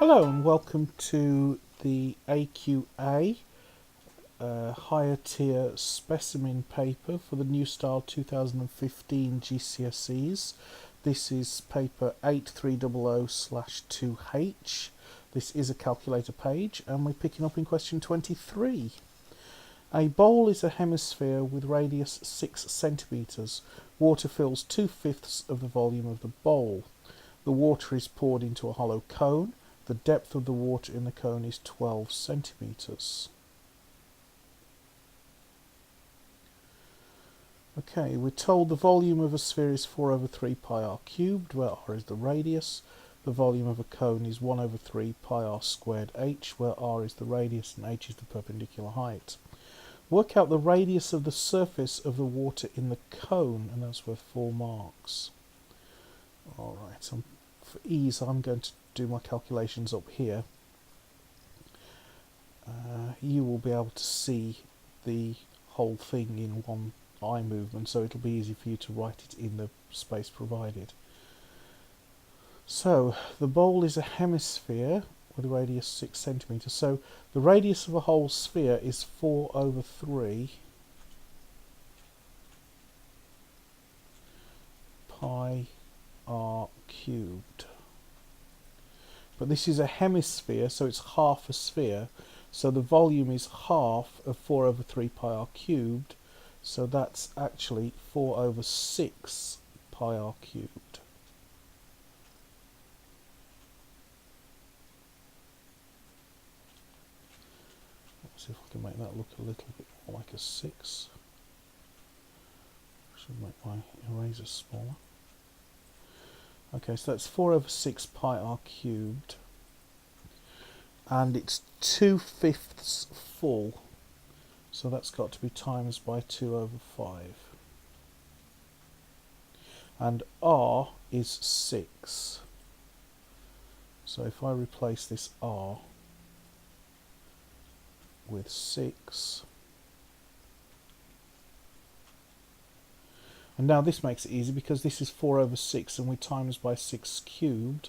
Hello and welcome to the AQA higher tier specimen paper for the new style 2015 GCSEs. This is paper 8300/2H. This is a calculator page and we're picking up in question 23. A bowl is a hemisphere with radius 6 centimetres. Water fills 2/5 of the volume of the bowl. The water is poured into a hollow cone. The depth of the water in the cone is 12 centimetres. Okay, we're told the volume of a sphere is 4/3 pi r cubed, where r is the radius. The volume of a cone is 1/3 pi r squared h, where r is the radius and h is the perpendicular height. Work out the radius of the surface of the water in the cone, and that's worth 4 marks. Alright, for ease I'm going to do my calculations up here. You will be able to see the whole thing in one eye movement, so it'll be easy for you to write it in the space provided. So the bowl is a hemisphere with a radius 6 centimetres, so the radius of a whole sphere is 4/3 pi r cubed. But this is a hemisphere, so it's half a sphere, so the volume is half of 4/3 pi r cubed, so that's actually 4/6 pi r cubed. Let's see if I can make that look a little bit more like a 6. I should make my eraser smaller. Okay, so that's 4/6 pi r cubed, and it's 2/5 full, so that's got to be times by 2/5. And r is 6. So if I replace this r with 6, and now this makes it easy because this is 4/6 and we times by 6 cubed.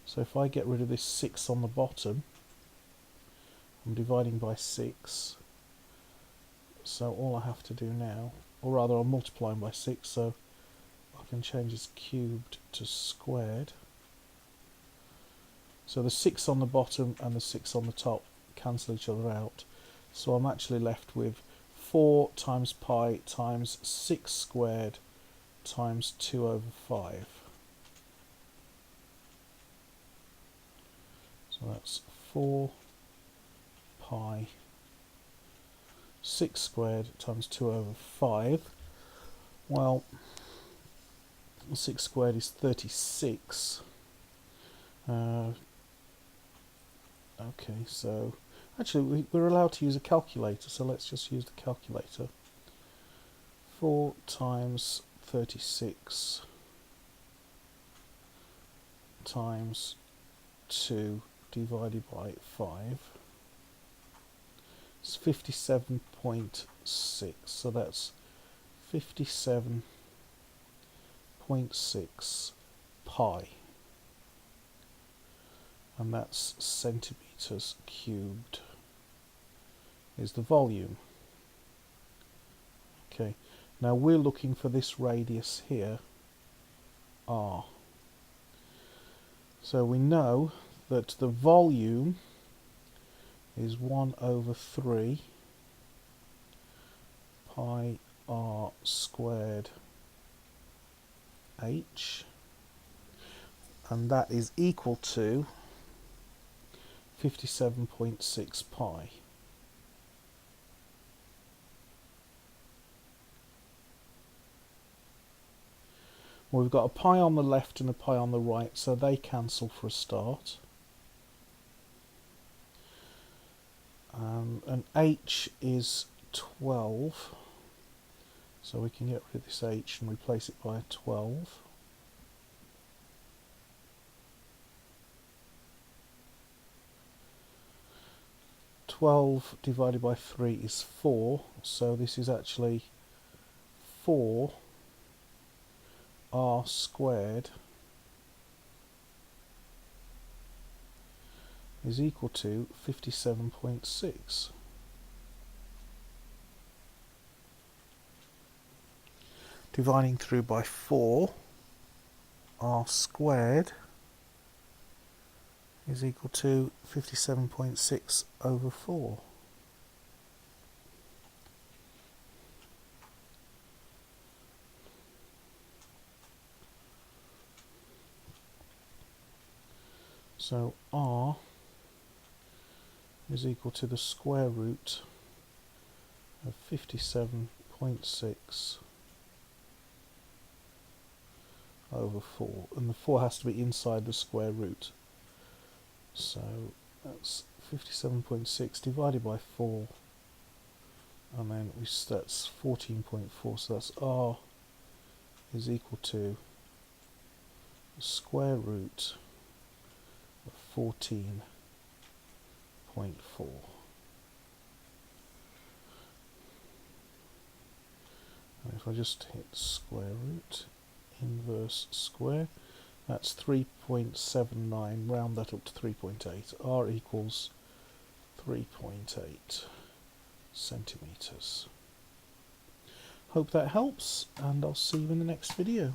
So if I get rid of this 6 on the bottom, I'm dividing by 6. So all I have to do now, or rather I'm multiplying by 6, so I can change this cubed to squared. So the 6 on the bottom and the 6 on the top cancel each other out. So I'm actually left with 4 times pi times 6 squared times 2/5. So that's 4 pi 6 squared times 2/5. Well, 6 squared is 36. Okay, so actually we're allowed to use a calculator, so let's just use the calculator. 4 times 36 times 2 divided by 5 is 57.6, so that's 57.6 pi, and that's centimetres cubed is the volume. Okay, now we're looking for this radius here, r. So we know that the volume is 1/3 pi r squared h, and that is equal to 57.6 pi. Well, we've got a pi on the left and a pi on the right, so they cancel for a start. And h is 12, so we can get rid of this h and replace it by a 12. Divided by 3 is 4, so this is actually 4 r squared is equal to 57.6. Dividing through by 4, r squared is equal to 57.6 over 4. So r is equal to the square root of 57.6 over 4, and the 4 has to be inside the square root. So that's 57.6 divided by 4, and then that's 14.4, so that's r is equal to the square root of 14.4. And if I just hit square root, inverse square, that's 3.79, round that up to 3.8. R equals 3.8 centimetres. Hope that helps, and I'll see you in the next video.